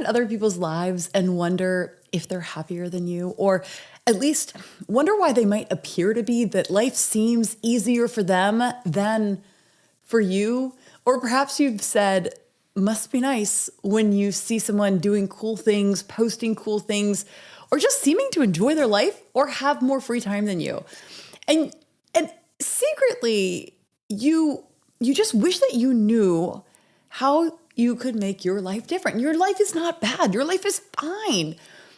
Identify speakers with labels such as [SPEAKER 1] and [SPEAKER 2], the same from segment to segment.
[SPEAKER 1] at other people's lives and wonder if they're happier than you, or at least wonder why they might appear to be, that life seems easier for them than for you? Or perhaps you've said, must be nice when you see someone doing cool things, posting cool things, or just seeming to enjoy their life or have more free time than you. And secretly, you just wish that you knew how you could make your life different. Your life is not bad. Your life is fine.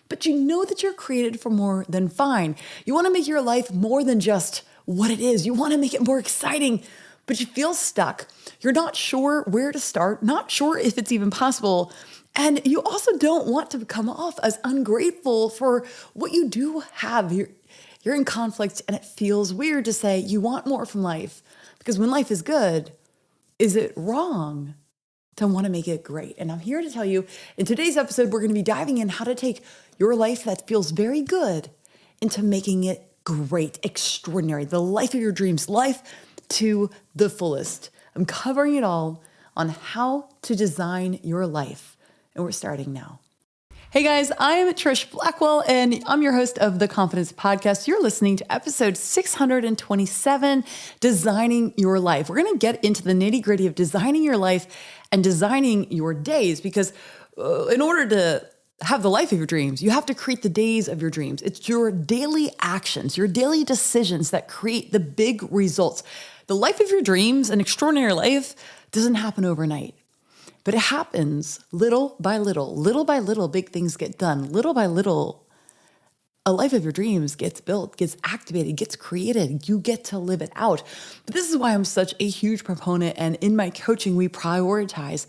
[SPEAKER 1] But you know that you're created for more than fine. You want to make your life more than just what it is. You want to make it more exciting, but you feel stuck. You're not sure where to start, not sure if it's even possible. And you also don't want to come off as ungrateful for what you do have. You're in conflict, and it feels weird to say you want more from life, because when life is good, is it wrong to want to make it great? And I'm here to tell you, in today's episode, we're going to be diving in how to take your life that feels very good into making it great, extraordinary, the life of your dreams, life to the fullest. I'm covering it all on how to design your life, and we're starting now. Hey guys, I'm Trish Blackwell, and I'm your host of the Confidence Podcast. You're listening to episode 627, Designing Your Life. We're going to get into the nitty-gritty of designing your life and designing your days, because in order to have the life of your dreams, you have to create the days of your dreams. It's your daily actions, your daily decisions that create the big results. The life of your dreams, an extraordinary life, doesn't happen overnight. But it happens little by little, big things get done. Little by little, a life of your dreams gets built, gets activated, gets created. You get to live it out. But this is why I'm such a huge proponent. And in my coaching, we prioritize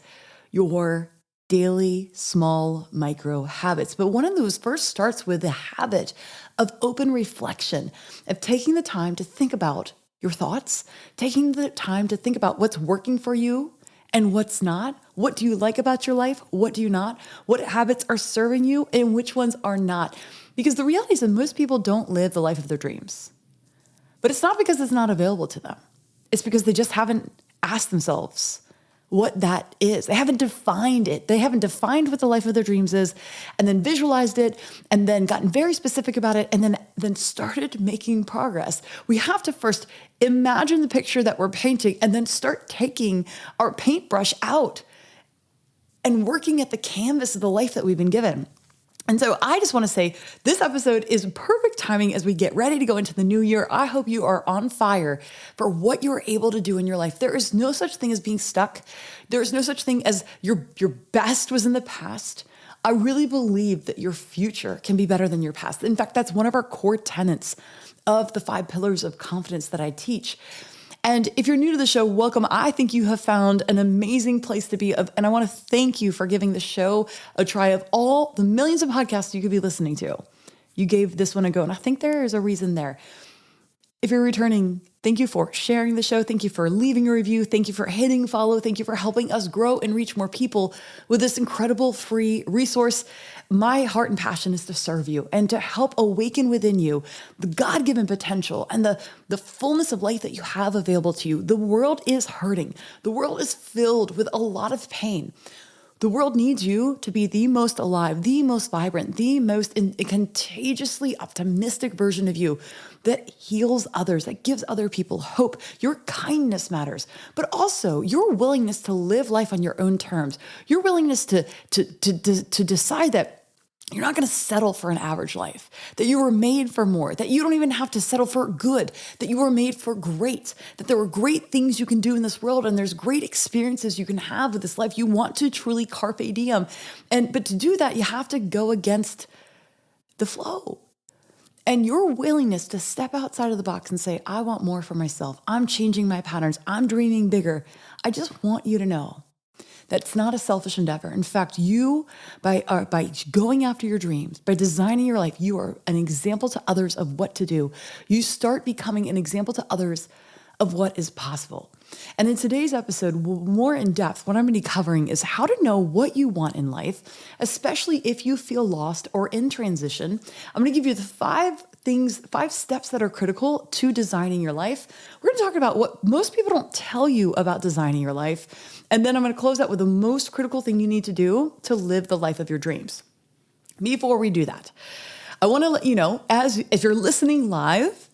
[SPEAKER 1] your daily, small, micro habits. But one of those first starts with the habit of open reflection, of taking the time to think about your thoughts, taking the time to think about what's working for you and what's not. What do you like about your life? What do you not? What habits are serving you and which ones are not? Because the reality is that most people don't live the life of their dreams. But it's not because it's not available to them. It's because they just haven't asked themselves what that is. They haven't defined it. They haven't defined what the life of their dreams is, and then visualized it, and then gotten very specific about it, and then started making progress. We have to first imagine the picture that we're painting, and then start taking our paintbrush out and working at the canvas of the life that we've been given. And so I just want to say this episode is perfect timing as we get ready to go into the new year. I hope you are on fire for what you're able to do in your life. There is no such thing as being stuck. There is no such thing as your best was in the past. I really believe that your future can be better than your past. In fact, that's one of our core tenets of the 5 pillars of confidence that I teach. And if you're new to the show, welcome. I think you have found an amazing place to be. And I want to thank you for giving the show a try. Of all the millions of podcasts you could be listening to, you gave this one a go. And I think there is a reason there. If you're returning, thank you for sharing the show. Thank you for leaving a review. Thank you for hitting follow. Thank you for helping us grow and reach more people with this incredible free resource. My heart and passion is to serve you and to help awaken within you the God-given potential and the fullness of life that you have available to you. The world is hurting. The world is filled with a lot of pain. The world needs you to be the most alive, the most vibrant, the most contagiously optimistic version of you that heals others, that gives other people hope. Your kindness matters, but also your willingness to live life on your own terms, your willingness to decide that you're not going to settle for an average life, that you were made for more, that you don't even have to settle for good, that you were made for great, that there are great things you can do in this world, and there's great experiences you can have with this life. You want to truly carpe diem. But to do that, you have to go against the flow. And your willingness to step outside of the box and say, I want more for myself. I'm changing my patterns. I'm dreaming bigger. I just want you to know that's not a selfish endeavor. In fact, you, by going after your dreams, by designing your life, you are an example to others of what to do. You start becoming an example to others of what is possible. And in today's episode, more in depth, what I'm going to be covering is how to know what you want in life, especially if you feel lost or in transition. I'm going to give you the 5 5 steps that are critical to designing your life. We're going to talk about what most people don't tell you about designing your life. And then I'm going to close out with the most critical thing you need to do to live the life of your dreams. Before we do that, I want to let you know, if you're listening live,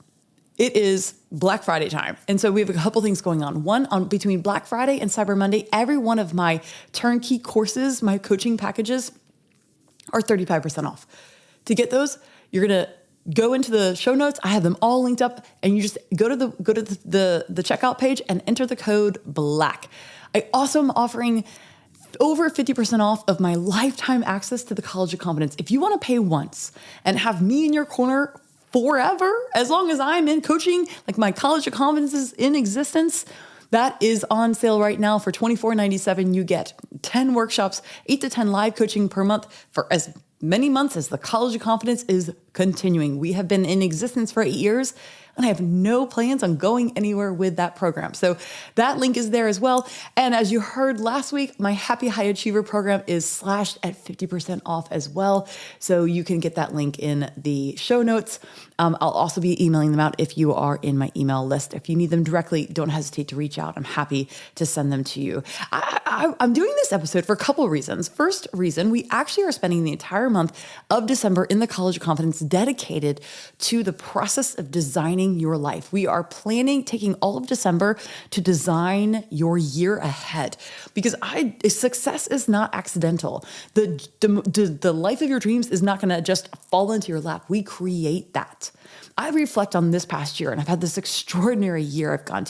[SPEAKER 1] it is Black Friday time. And so we have a couple things going on. One, between Black Friday and Cyber Monday, every one of my turnkey courses, my coaching packages are 35% off. To get those, you're going to go into the show notes. I have them all linked up, and you just go to the checkout page and enter the code BLACK. I also am offering over 50% off of my lifetime access to the College of Confidence. If you want to pay once and have me in your corner forever, as long as I'm in coaching, like my College of Confidence is in existence, that is on sale right now for $24.97. You get 10 workshops, 8 to 10 live coaching per month for as many months as the College of Confidence is continuing. We have been in existence for 8 years, and I have no plans on going anywhere with that program. So that link is there as well. And as you heard last week, my Happy High Achiever program is slashed at 50% off as well. So you can get that link in the show notes. I'll also be emailing them out if you are in my email list. If you need them directly, don't hesitate to reach out. I'm happy to send them to you. I'm doing this episode for a couple of reasons. First reason, we actually are spending the entire month of December in the College of Confidence dedicated to the process of designing your life. We are taking all of December to design your year ahead, because success is not accidental. The life of your dreams is not going to just fall into your lap. We create that. I reflect on this past year, and I've had this extraordinary year. I've gone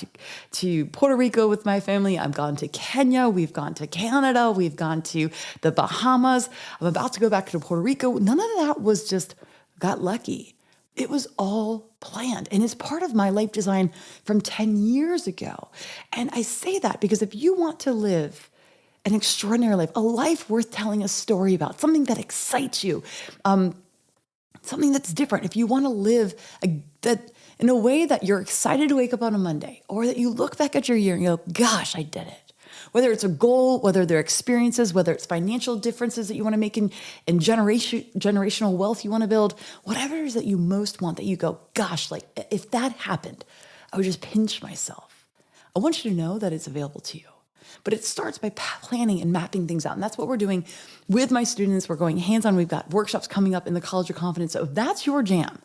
[SPEAKER 1] to Puerto Rico with my family. I've gone to Kenya. We've gone to Canada. We've gone to the Bahamas. I'm about to go back to Puerto Rico. None of that was just got lucky. It was all planned, and it's part of my life design from 10 years ago. And I say that because if you want to live an extraordinary life, a life worth telling a story about, something that excites you, something that's different, if you want to live that in a way that you're excited to wake up on a Monday, or that you look back at your year and go, gosh, I did it. Whether it's a goal, whether they're experiences, whether it's financial differences that you want to make in generational wealth you want to build, whatever it is that you most want, that you go, gosh, like if that happened, I would just pinch myself. I want you to know that it's available to you. But it starts by planning and mapping things out. And that's what we're doing with my students. We're going hands-on. We've got workshops coming up in the College of Confidence. So if that's your jam,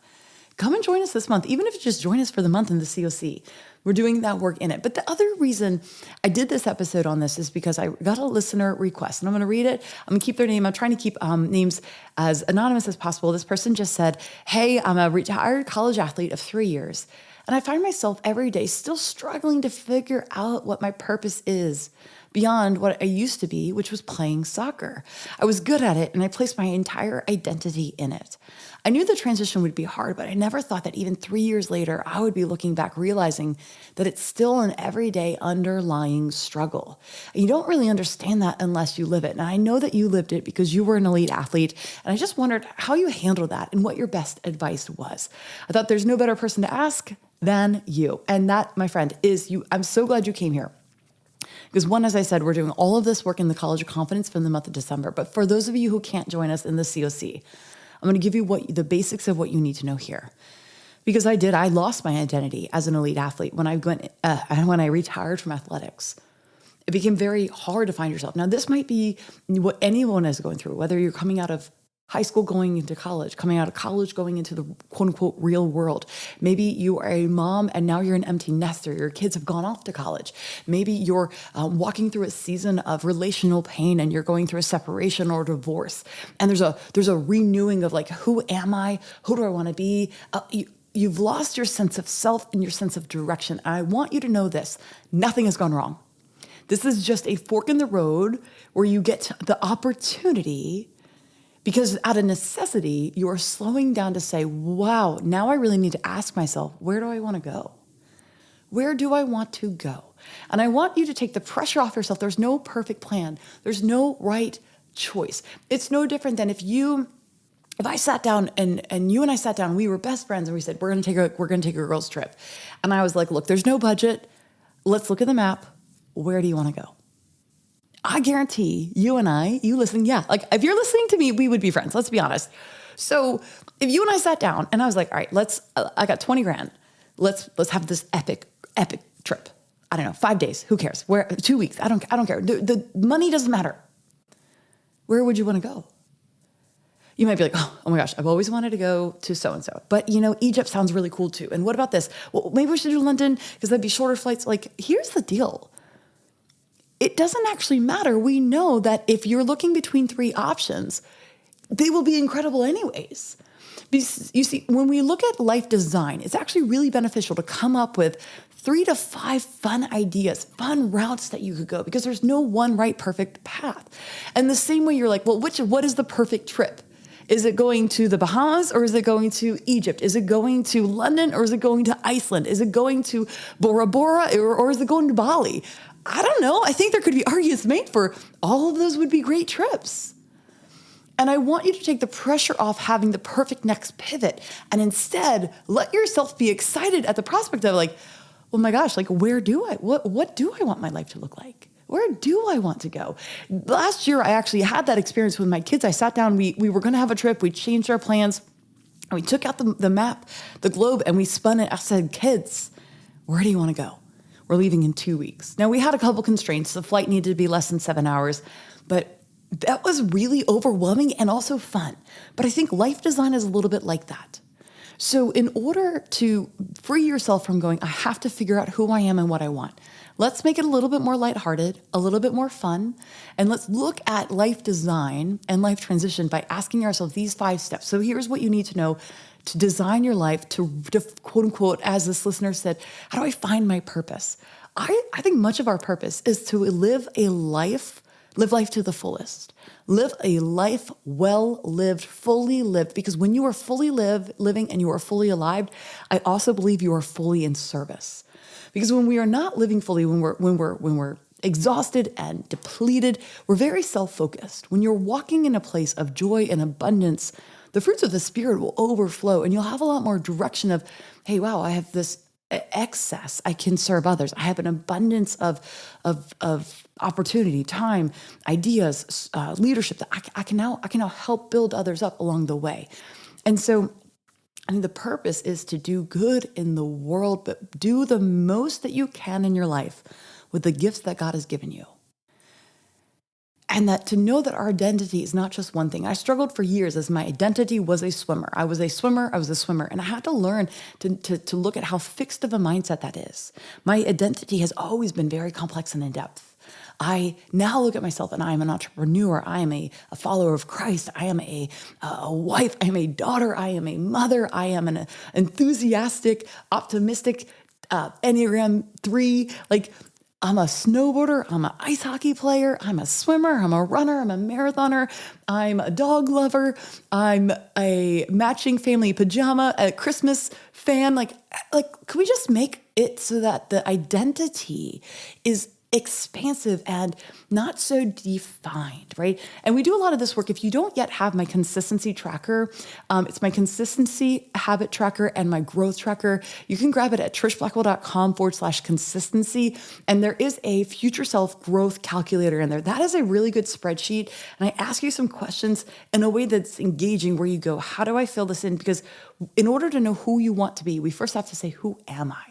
[SPEAKER 1] come and join us this month, even if you just join us for the month in the COC. We're doing that work in it. But the other reason I did this episode on this is because I got a listener request, and I'm going to read it. I'm going to keep their name. I'm trying to keep names as anonymous as possible. This person just said, hey, I'm a retired college athlete of 3 years, and I find myself every day still struggling to figure out what my purpose is beyond what I used to be, which was playing soccer. I was good at it, and I placed my entire identity in it. I knew the transition would be hard, but I never thought that even 3 years later, I would be looking back, realizing that it's still an everyday underlying struggle. And you don't really understand that unless you live it. And I know that you lived it because you were an elite athlete. And I just wondered how you handled that and what your best advice was. I thought there's no better person to ask than you. And that, my friend, is you. I'm so glad you came here. Because one, as I said, we're doing all of this work in the College of Confidence from the month of December. But for those of you who can't join us in the COC, I'm going to give you the basics of what you need to know here. Because I lost my identity as an elite athlete when I retired from athletics. It became very hard to find yourself. Now, this might be what anyone is going through, whether you're coming out of high school going into college, coming out of college going into the quote unquote real world. Maybe you are a mom and now you're an empty nester. Your kids have gone off to college. Maybe you're walking through a season of relational pain and you're going through a separation or divorce. And there's a renewing of like, who am I? Who do I want to be? You've lost your sense of self and your sense of direction. And I want you to know this, nothing has gone wrong. This is just a fork in the road where you get the opportunity, because out of necessity, you are slowing down to say, wow, now I really need to ask myself, where do I want to go? Where do I want to go? And I want you to take the pressure off yourself. There's no perfect plan. There's no right choice. It's no different than if I sat down and you and I sat down, we were best friends, and we said, we're going to take a girls trip. And I was like, look, there's no budget. Let's look at the map. Where do you want to go? I guarantee you and you listen, yeah, like if you're listening to me, we would be friends. Let's be honest. So if you and I sat down and I was like, all right, I got 20 grand. Let's have this epic trip. I don't know, 5 days. Who cares? Where? 2 weeks. I don't care. The money doesn't matter. Where would you want to go? You might be like, oh my gosh, I've always wanted to go to so-and-so. But Egypt sounds really cool too. And what about this? Well, maybe we should do London because that'd be shorter flights. Like, here's the deal. It doesn't actually matter. We know that if you're looking between 3 options, they will be incredible anyways. Because you see, when we look at life design, it's actually really beneficial to come up with 3 to 5 fun ideas, fun routes that you could go, because there's no one right perfect path. And the same way you're like, well, what is the perfect trip? Is it going to the Bahamas or is it going to Egypt? Is it going to London or is it going to Iceland? Is it going to Bora Bora or is it going to Bali? I don't know. I think there could be arguments made for all of those would be great trips. And I want you to take the pressure off having the perfect next pivot and instead let yourself be excited at the prospect of like, oh my gosh, like what do I want my life to look like? Where do I want to go? Last year, I actually had that experience with my kids. I sat down, we were going to have a trip. We changed our plans. And we took out the map, the globe, and we spun it. I said, kids, where do you want to go? We're leaving in 2 weeks. Now, we had a couple constraints. The flight needed to be less than 7 hours, but that was really overwhelming and also fun. But I think life design is a little bit like that. So in order to free yourself from going, I have to figure out who I am and what I want, let's make it a little bit more lighthearted, a little bit more fun, and let's look at life design and life transition by asking ourselves these 5 steps. So here's what you need to know to design your life, to quote unquote, as this listener said, how do I find my purpose? I think much of our purpose is to live life to the fullest. Live a life well lived, fully lived, because when you are fully living and you are fully alive, I also believe you are fully in service. Because when we are not living fully, when we're exhausted and depleted, we're very self-focused. When you're walking in a place of joy and abundance, the fruits of the Spirit will overflow and you'll have a lot more direction of, hey, wow, I have this excess. I can serve others. I have an abundance of opportunity, time, ideas, leadership that I can now help build others up along the way. And so I mean, the purpose is to do good in the world, but do the most that you can in your life with the gifts that God has given you. And that to know that our identity is not just one thing. I struggled for years as my identity was a swimmer. I was a swimmer. And I had to learn to look at how fixed of a mindset that is. My identity has always been very complex and in depth. I now look at myself and I am an entrepreneur. I am a follower of Christ. I am a wife. I am a daughter. I am a mother. I am an enthusiastic, optimistic Enneagram 3. Like, I'm a snowboarder, I'm an ice hockey player, I'm a swimmer, I'm a runner, I'm a marathoner, I'm a dog lover, I'm a matching family pajama at Christmas fan. Like, could we just make it so that the identity is expansive and not so defined, right? And we do a lot of this work. If you don't yet have my consistency tracker, it's my consistency habit tracker and my growth tracker. You can grab it at trishblackwell.com/consistency. And there is a future self growth calculator in there. That is a really good spreadsheet. And I ask you some questions in a way that's engaging where you go, how do I fill this in? Because in order to know who you want to be, we first have to say, who am I?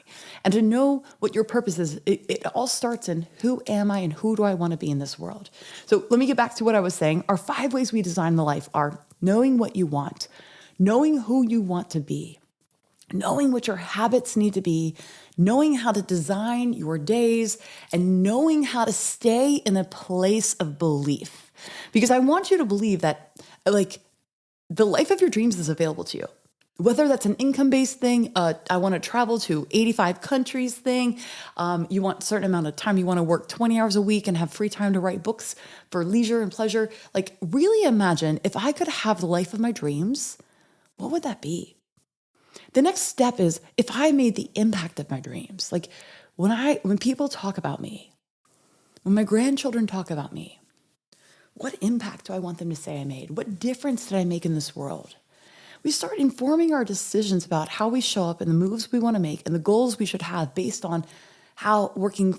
[SPEAKER 1] And to know what your purpose is, it all starts in who am I and who do I want to be in this world? So let me get back to what I was saying. Our 5 ways we design the life are knowing what you want, knowing who you want to be, knowing what your habits need to be, knowing how to design your days, and knowing how to stay in a place of belief. Because I want you to believe that, like, the life of your dreams is available to you. Whether that's an income-based thing, I want to travel to 85 countries thing, you want a certain amount of time, you want to work 20 hours a week and have free time to write books for leisure and pleasure. Like, really imagine if I could have the life of my dreams, what would that be? The next step is if I made the impact of my dreams. Like, when people talk about me, when my grandchildren talk about me, what impact do I want them to say I made? What difference did I make in this world? We start informing our decisions about how we show up and the moves we want to make and the goals we should have based on how working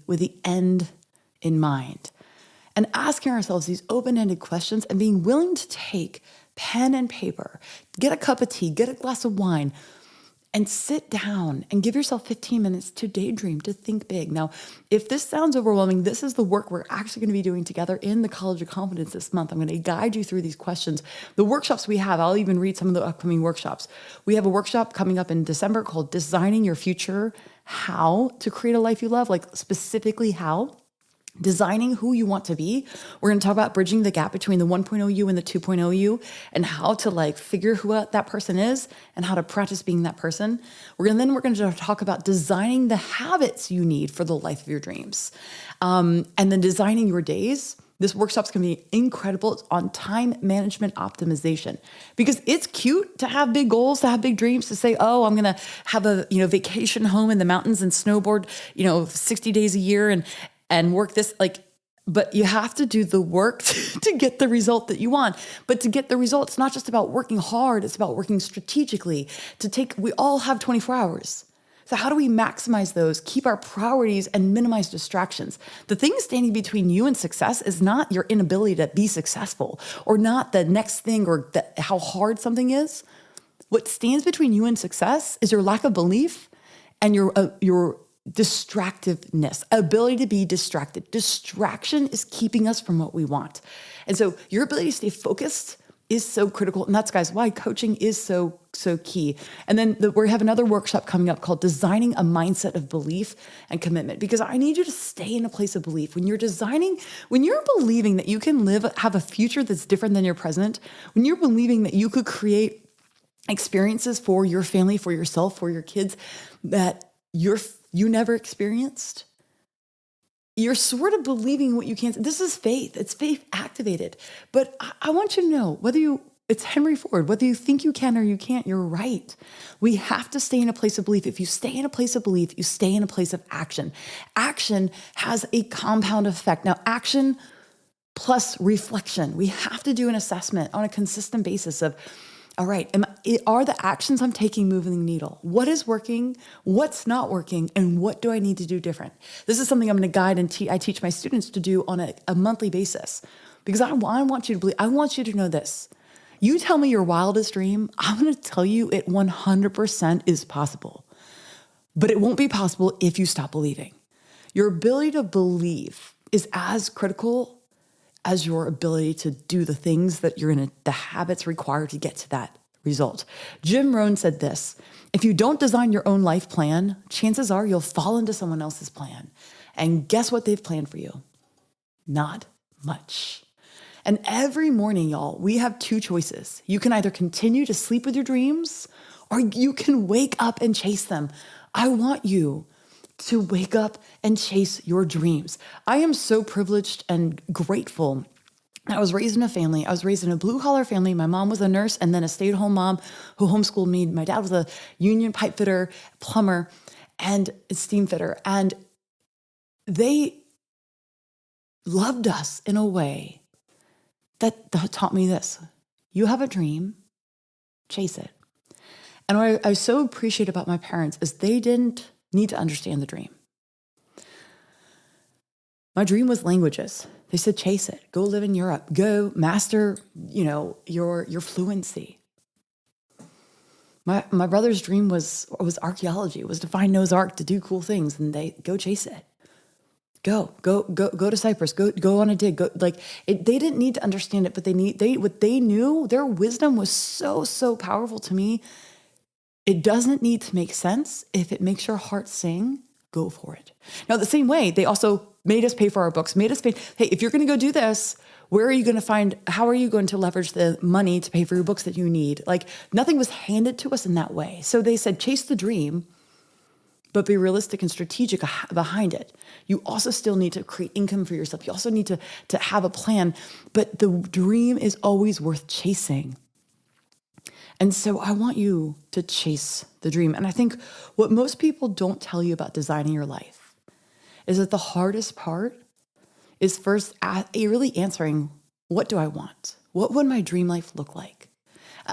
[SPEAKER 1] with the end in mind. And asking ourselves these open-ended questions and being willing to take pen and paper, get a cup of tea, get a glass of wine, and sit down and give yourself 15 minutes to daydream, to think big. Now, if this sounds overwhelming, this is the work we're actually going to be doing together in the College of Confidence this month. I'm going to guide you through these questions. The workshops we have, I'll even read some of the upcoming workshops. We have a workshop coming up in December called Designing Your Future, How to Create a Life You Love, like specifically how. Designing who you want to be. We're going to talk about bridging the gap between the 1.0 you and the 2.0 you, and how to like figure who that person is and how to practice being that person. We're going to talk about designing the habits you need for the life of your dreams. And then designing your days. This workshop's going to be incredible. It's on time management optimization, because it's cute to have big goals, to have big dreams, to say, oh, I'm going to have a, vacation home in the mountains and snowboard, 60 days a year and work this, but you have to do the work to get the result that you want. But to get the result, it's not just about working hard, it's about working strategically. We all have 24 hours. So how do we maximize those, keep our priorities, and minimize distractions? The thing standing between you and success is not your inability to be successful, or not the next thing, or how hard something is. What stands between you and success is your lack of belief and your distractiveness, ability to be distracted. Distraction is keeping us from what we want. And so your ability to stay focused is so critical. And that's, guys, why coaching is so key. And then we have another workshop coming up called Designing a Mindset of Belief and Commitment, because I need you to stay in a place of belief. When you're believing that you can have a future that's different than your present, when you're believing that you could create experiences for your family, for yourself, for your kids that you never experienced, you're sort of believing what you can't. This is faith. It's faith activated. But I want you to know, it's Henry Ford, whether you think you can or you can't, you're right. We have to stay in a place of belief. If you stay in a place of belief, you stay in a place of action. Action has a compound effect. Now, action plus reflection. We have to do an assessment on a consistent basis of, all right, are the actions I'm taking moving the needle? What is working? What's not working? And what do I need to do different? This is something I'm going to guide and I teach my students to do on a monthly basis, because I want you to believe. I want you to know this. You tell me your wildest dream, I'm going to tell you it 100% is possible. But it won't be possible if you stop believing. Your ability to believe is as critical as your ability to do the things that the habits required to get to that result. Jim Rohn said this: if you don't design your own life plan, chances are you'll fall into someone else's plan. And guess what they've planned for you? Not much. And every morning, y'all, we have two choices. You can either continue to sleep with your dreams, or you can wake up and chase them. I want you to wake up and chase your dreams. I am so privileged and grateful. I was raised in a family. I was raised in a blue-collar family. My mom was a nurse and then a stay-at-home mom who homeschooled me. My dad was a union pipe fitter, plumber, and steam fitter. And they loved us in a way that taught me this: you have a dream, chase it. And what I so appreciate about my parents is they didn't need to understand the dream. My dream was languages. They said, chase it, go live in Europe, go master, your fluency. My brother's dream was archaeology. It was to find Noah's Ark, to do cool things, and they go chase it. Go to Cyprus, go on a dig. They didn't need to understand it, but what they knew, their wisdom was so powerful to me. It doesn't need to make sense. If it makes your heart sing, go for it. Now, the same way, they also made us pay for our books, made us pay. Hey, if you're going to go do this, how are you going to leverage the money to pay for your books that you need? Nothing was handed to us in that way. So they said, chase the dream, but be realistic and strategic behind it. You also still need to create income for yourself. You also need to have a plan, but the dream is always worth chasing. And so I want you to chase the dream. And I think what most people don't tell you about designing your life is that the hardest part is first really answering, what do I want? What would my dream life look like?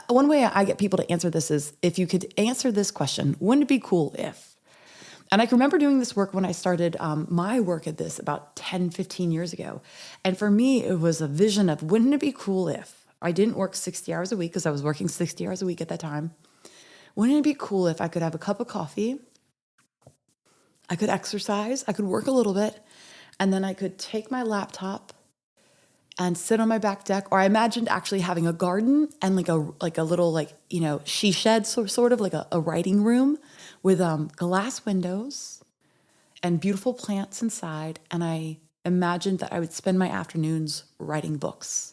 [SPEAKER 1] One way I get people to answer this is, if you could answer this question, wouldn't it be cool if? And I can remember doing this work when I started my work at this about 10, 15 years ago. And for me, it was a vision of, wouldn't it be cool if? I didn't work 60 hours a week because I was working 60 hours a week at that time. Wouldn't it be cool if I could have a cup of coffee? I could exercise, I could work a little bit, and then I could take my laptop and sit on my back deck. Or I imagined actually having a garden and like a little she shed, sort of like a writing room with glass windows and beautiful plants inside. And I imagined that I would spend my afternoons writing books.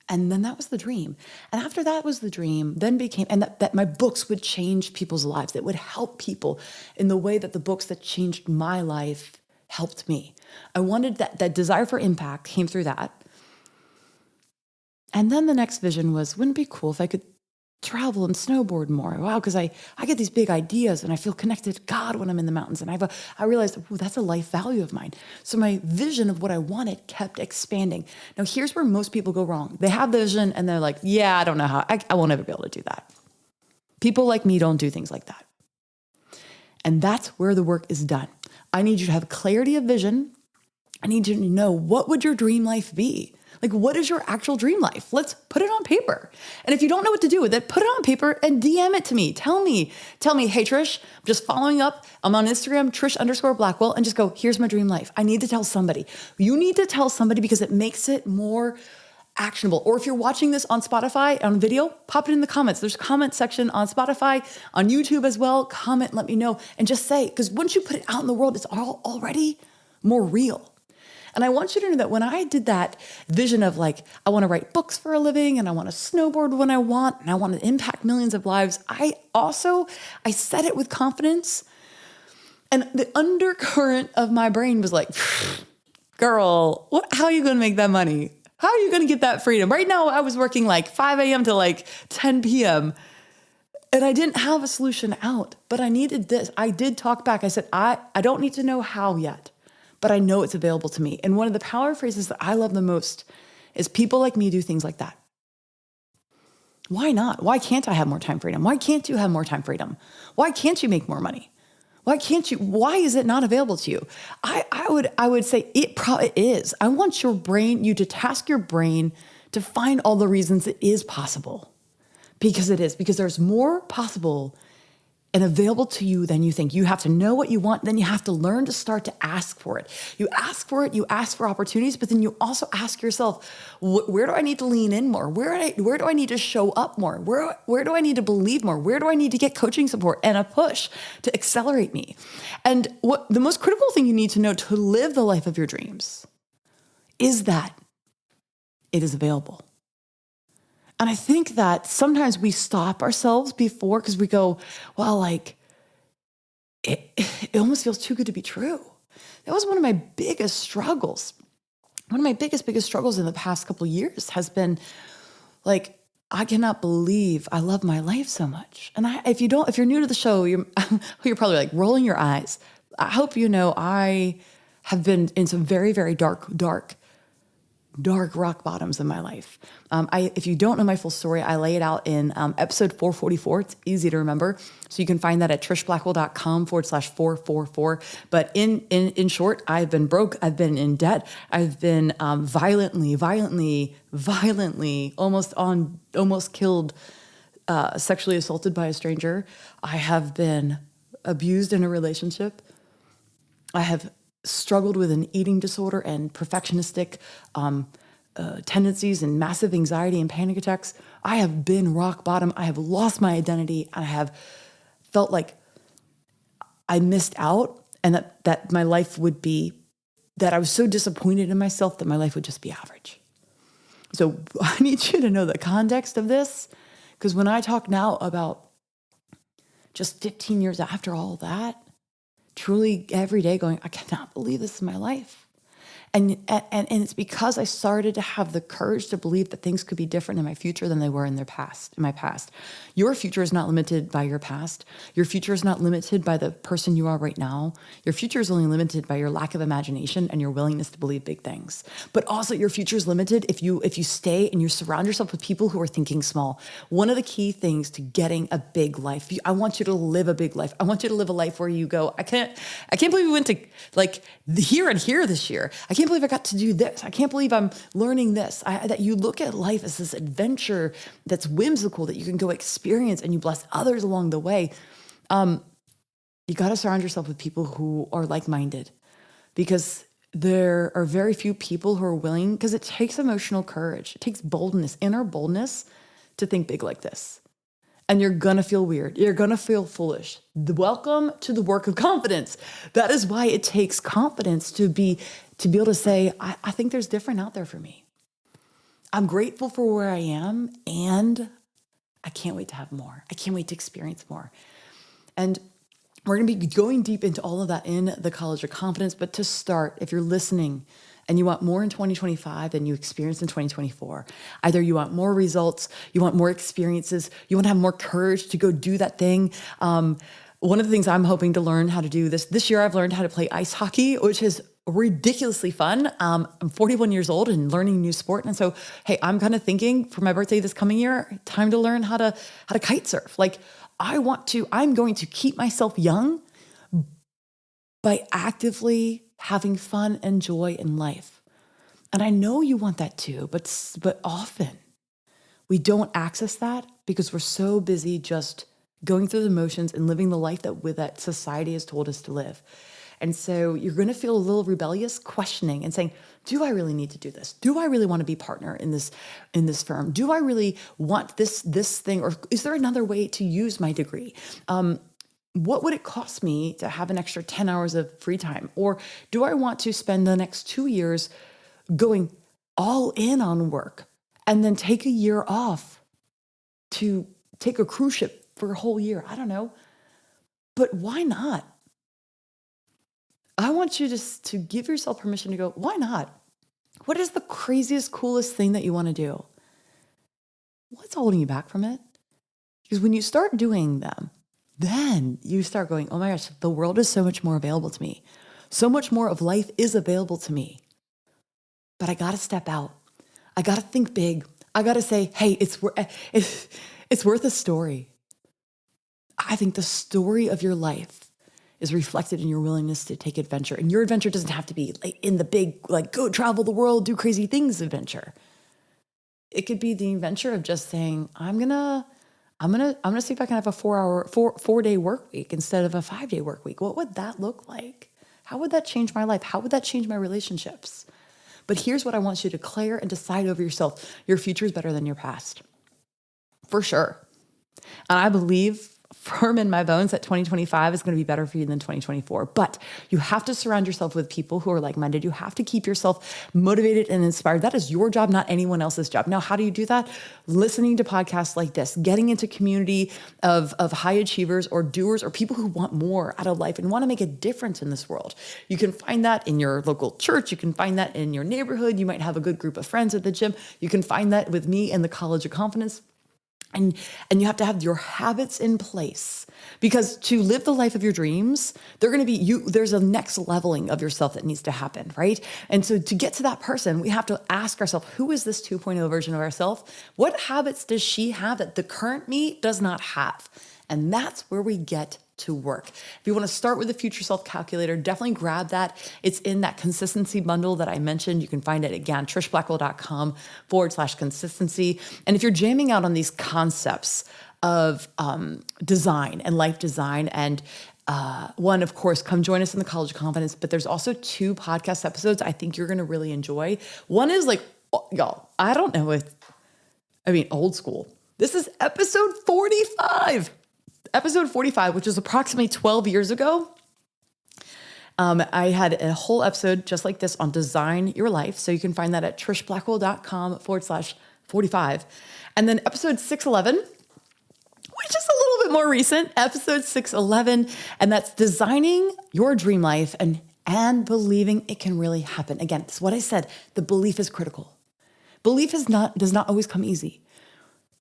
[SPEAKER 1] And then that was the dream. And after that was the dream, then became, and that my books would change people's lives. That would help people in the way that the books that changed my life helped me. I wanted that desire for impact came through that. And then the next vision was, wouldn't it be cool if I could travel and snowboard more? Wow, because I get these big ideas and I feel connected to God when I'm in the mountains. And I realized, that's a life value of mine. So my vision of what I wanted kept expanding. Now, here's where most people go wrong. They have the vision and they're like, yeah, I don't know how, I won't ever be able to do that. People like me don't do things like that. And that's where the work is done. I need you to have clarity of vision. I need you to know, what would your dream life be? Like, what is your actual dream life? Let's put it on paper. And if you don't know what to do with it, put it on paper and DM it to me. Tell me, hey, Trish, I'm just following up. I'm on Instagram, Trish_Blackwell, and just go, here's my dream life. I need to tell somebody. You need to tell somebody because it makes it more actionable. Or if you're watching this on Spotify on video, pop it in the comments. There's a comment section on Spotify, on YouTube as well. Comment, let me know, and just say, because once you put it out in the world, it's already more real. And I want you to know that when I did that vision of like, I want to write books for a living and I want to snowboard when I want, and I want to impact millions of lives, I said it with confidence. And the undercurrent of my brain was like, girl, how are you going to make that money? How are you going to get that freedom? Right now, I was working like 5 a.m. to like 10 p.m. and I didn't have a solution out, but I needed this. I did talk back. I said, I don't need to know how yet, but I know it's available to me. And one of the power phrases that I love the most is people like me do things like that. Why not? Why can't I have more time freedom? Why can't you have more time freedom? Why can't you make more money? Why can't you? Why is it not available to you? I would say it is. I want you to task your brain to find all the reasons it is possible. Because it is. Because there's more possible and available to you than you think. You have to know what you want, then you have to learn to start to ask for it. You ask for it, you ask for opportunities, but then you also ask yourself, where do I need to lean in more? Where do I need to show up more? Where do I need to believe more? Where do I need to get coaching support and a push to accelerate me? And what the most critical thing you need to know to live the life of your dreams is that it is available. And I think that sometimes we stop ourselves before because we go, well, like, it almost feels too good to be true. That was one of my biggest struggles. One of my biggest struggles in the past couple of years has been like, I cannot believe I love my life so much. And if you're new to the show, you're probably like rolling your eyes. I hope you know I have been in some very, very dark rock bottoms in my life. If you don't know my full story, I lay it out in episode 444. It's easy to remember. So you can find that at trishblackwell.com/444. But in short, I've been broke. I've been in debt. I've been violently, almost killed, sexually assaulted by a stranger. I have been abused in a relationship. I have struggled with an eating disorder and perfectionistic tendencies and massive anxiety and panic attacks. I have been rock bottom. I have lost my identity. I have felt like I missed out and that my life would be, that I was so disappointed in myself that my life would just be average. So I need you to know the context of this, because when I talk now about just 15 years after all that, truly every day going, I cannot believe this is my life. And it's because I started to have the courage to believe that things could be different in my future than they were in my past. Your future is not limited by your past. Your future is not limited by the person you are right now. Your future is only limited by your lack of imagination and your willingness to believe big things. But also your future is limited if you stay and you surround yourself with people who are thinking small. One of the key things to getting a big life, I want you to live a big life. I want you to live a life where you go, I can't believe we went to like here and here this year. I can't can't believe I got to do this. I can't believe I'm learning this. That you look at life as this adventure that's whimsical that you can go experience and you bless others along the way. You got to surround yourself with people who are like-minded, because there are very few people who are willing, because it takes emotional courage. It takes boldness, inner boldness to think big like this. And you're going to feel weird. You're going to feel foolish. Welcome to the work of confidence. That is why it takes confidence to be able to say, I think there's different out there for me. I'm grateful for where I am, and I can't wait to have more. I can't wait to experience more. And we're going to be going deep into all of that in the College of Confidence. But to start, if you're listening and you want more in 2025 than you experienced in 2024, either you want more results, you want more experiences, you want to have more courage to go do that thing. One of the things I'm hoping to learn how to do this year, I've learned how to play ice hockey, which is ridiculously fun. I'm 41 years old and learning a new sport. And so, hey, I'm kind of thinking for my birthday this coming year, time to learn how to kite surf. Like, I'm going to keep myself young by actively having fun and joy in life. And I know you want that too, but often we don't access that because we're so busy just going through the motions and living the life that society has told us to live. And so you're going to feel a little rebellious, questioning and saying, do I really need to do this? Do I really want to be partner in this firm? Do I really want this thing? Or is there another way to use my degree? What would it cost me to have an extra 10 hours of free time? Or do I want to spend the next 2 years going all in on work and then take a year off to take a cruise ship for a whole year? I don't know. But why not? I want you just to give yourself permission to go, why not? What is the craziest, coolest thing that you want to do? What's holding you back from it? Because when you start doing them, then you start going, oh my gosh, the world is so much more available to me. So much more of life is available to me. But I got to step out. I got to think big. I got to say, hey, it's worth a story. I think the story of your life is reflected in your willingness to take adventure. And your adventure doesn't have to be like in the big, like go travel the world, do crazy things adventure. It could be the adventure of just saying, I'm gonna see if I can have a 4-day work week instead of a 5-day work week. What would that look like? How would that change my life? How would that change my relationships? But here's what I want you to declare and decide over yourself. Your future is better than your past. For sure. And I believe firm in my bones that 2025 is going to be better for you than 2024. But you have to surround yourself with people who are like-minded. You have to keep yourself motivated and inspired. That is your job, not anyone else's job. Now, how do you do that? Listening to podcasts like this, getting into community of high achievers or doers or people who want more out of life and want to make a difference in this world. You can find that in your local church. You can find that in your neighborhood. You might have a good group of friends at the gym. You can find that with me in the College of Confidence. And you have to have your habits in place, because to live the life of your dreams, there's a next leveling of yourself that needs to happen, right? And so to get to that person, we have to ask ourselves, who is this 2.0 version of ourselves? What habits does she have that the current me does not have? And that's where we get to work. If you want to start with the Future Self Calculator, definitely grab that. It's in that consistency bundle that I mentioned. You can find it again, trishblackwell.com/consistency. And if you're jamming out on these concepts of design and life design, and one, of course, come join us in the College of Confidence. But there's also 2 podcast episodes I think you're going to really enjoy. One is like, y'all, I don't know old school. This is episode 45. Episode 45, which is approximately 12 years ago. I had a whole episode just like this on design your life. So you can find that at trishblackwell.com/45. And then episode 611, which is a little bit more recent, episode 611. And that's designing your dream life and believing it can really happen. Again, it's what I said. The belief is critical. Belief does not always come easy.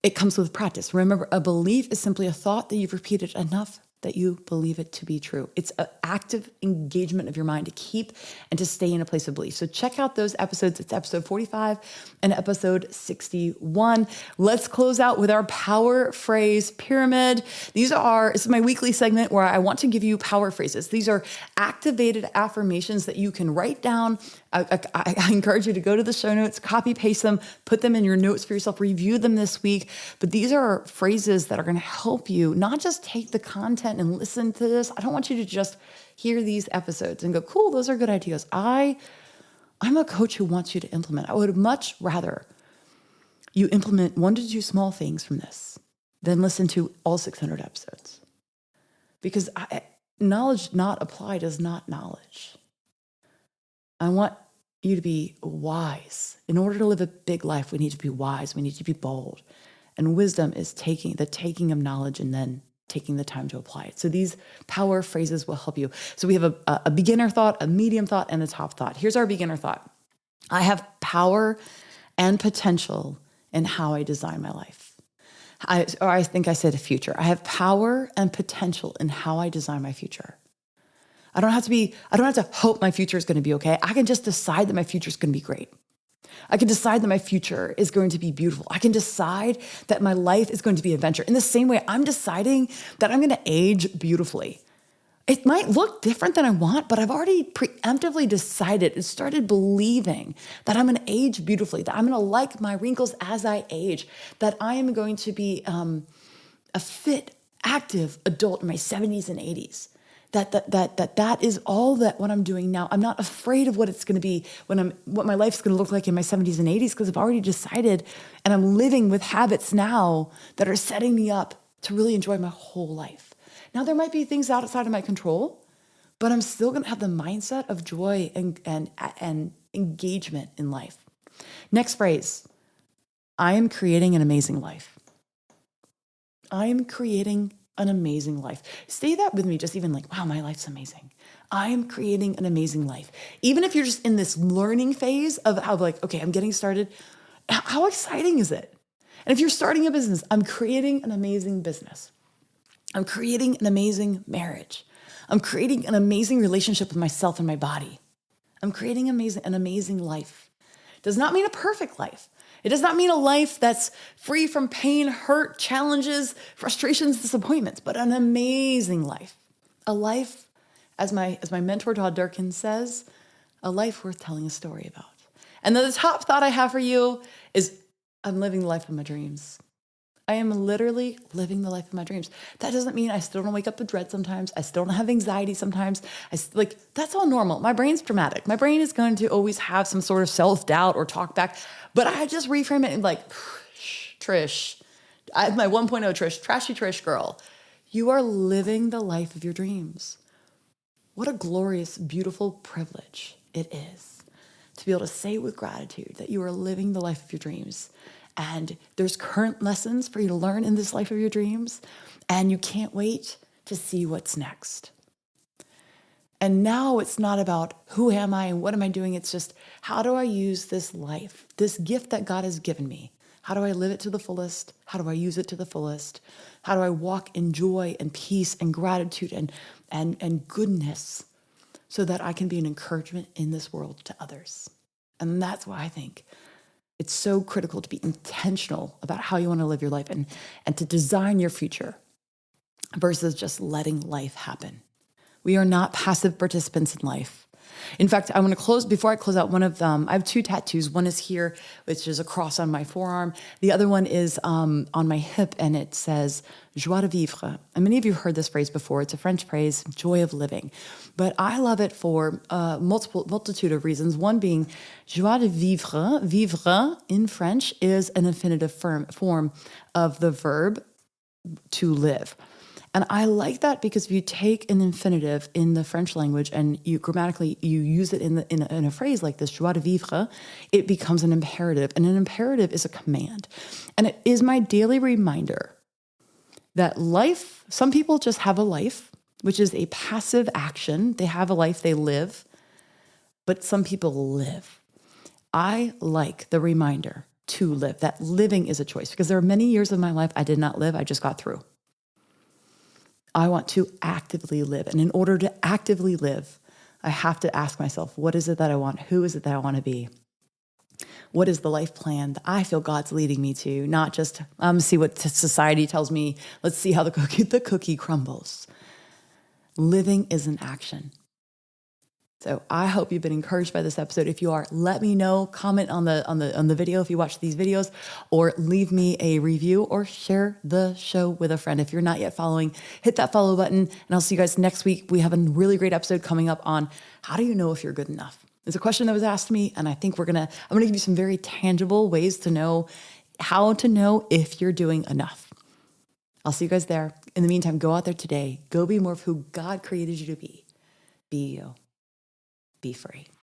[SPEAKER 1] It comes with practice. Remember, a belief is simply a thought that you've repeated enough that you believe it to be true. It's an active engagement of your mind to keep and to stay in a place of belief. So check out those episodes. It's episode 45 and episode 61. Let's close out with our power phrase pyramid. This is my weekly segment where I want to give you power phrases. These are activated affirmations that you can write down. I encourage you to go to the show notes, copy, paste them, put them in your notes for yourself, review them this week. But these are phrases that are going to help you not just take the content and listen to this. I don't want you to just hear these episodes and go, cool, those are good ideas. I'm a coach who wants you to implement. I would much rather you implement 1 to 2 small things from this than listen to all 600 episodes. Because knowledge not applied is not knowledge. I want you to be wise. In order to live a big life, we need to be wise. We need to be bold. And wisdom is taking of knowledge and then taking the time to apply it. So these power phrases will help you. So we have a beginner thought, a medium thought, and a top thought. Here's our beginner thought. I have power and potential in how I design my life. I think I said future. I have power and potential in how I design my future. I don't have to hope my future is going to be okay. I can just decide that my future is going to be great. I can decide that my future is going to be beautiful. I can decide that my life is going to be an adventure. In the same way, I'm deciding that I'm going to age beautifully. It might look different than I want, but I've already preemptively decided and started believing that I'm going to age beautifully, that I'm going to like my wrinkles as I age, that I am going to be a fit, active adult in my 70s and 80s. That is all that what I'm doing now. I'm not afraid of what it's going to be what my life's going to look like in my 70s and 80s, because I've already decided and I'm living with habits now that are setting me up to really enjoy my whole life. Now, there might be things outside of my control, but I'm still going to have the mindset of joy and engagement in life. Next phrase, I am creating an amazing life. I am creating an amazing life. Say that with me, just even like, wow, my life's amazing. I am creating an amazing life. Even if you're just in this learning phase of how like, okay, I'm getting started. How exciting is it? And if you're starting a business, I'm creating an amazing business. I'm creating an amazing marriage. I'm creating an amazing relationship with myself and my body. I'm creating an amazing life. Does not mean a perfect life. It does not mean a life that's free from pain, hurt, challenges, frustrations, disappointments, but an amazing life. A life, as my mentor Todd Durkin says, a life worth telling a story about. And then the top thought I have for you is I'm living the life of my dreams. I am literally living the life of my dreams. That doesn't mean I still don't wake up with dread sometimes. I still don't have anxiety sometimes. That's all normal. My brain's dramatic. My brain is going to always have some sort of self-doubt or talk back, but I just reframe it and like, Trish, I have my 1.0 Trish, trashy Trish girl. You are living the life of your dreams. What a glorious, beautiful privilege it is to be able to say with gratitude that you are living the life of your dreams. And there's current lessons for you to learn in this life of your dreams. And you can't wait to see what's next. And now it's not about who am I and what am I doing? It's just, how do I use this life, this gift that God has given me? How do I live it to the fullest? How do I use it to the fullest? How do I walk in joy and peace and gratitude and goodness so that I can be an encouragement in this world to others? And that's why I think it's so critical to be intentional about how you want to live your life and to design your future versus just letting life happen. We are not passive participants in life. In fact, I want to close, before I close out, one of them, I have 2 tattoos. One is here, which is a cross on my forearm. The other one is on my hip, and it says, joie de vivre. And many of you have heard this phrase before. It's a French phrase, joy of living. But I love it for a multitude of reasons. One being, joie de vivre. Vivre in French is an infinitive form of the verb to live. And I like that because if you take an infinitive in the French language and you grammatically you use it in a phrase like this, joie de vivre, it becomes an imperative. And an imperative is a command. And it is my daily reminder that life, some people just have a life, which is a passive action. They have a life, they live, but some people live. I like the reminder to live, that living is a choice, because there are many years of my life I did not live, I just got through. I want to actively live. And in order to actively live, I have to ask myself, what is it that I want? Who is it that I want to be? What is the life plan that I feel God's leading me to? Not just, see what society tells me. Let's see how the cookie crumbles. Living is an action. So I hope you've been encouraged by this episode. If you are, let me know, comment on the video if you watch these videos, or leave me a review or share the show with a friend. If you're not yet following, hit that follow button, and I'll see you guys next week. We have a really great episode coming up on how do you know if you're good enough? It's a question that was asked to me, and I think I'm going to give you some very tangible ways to know how to know if you're doing enough. I'll see you guys there. In the meantime, go out there today. Go be more of who God created you to be. Be you. Be free.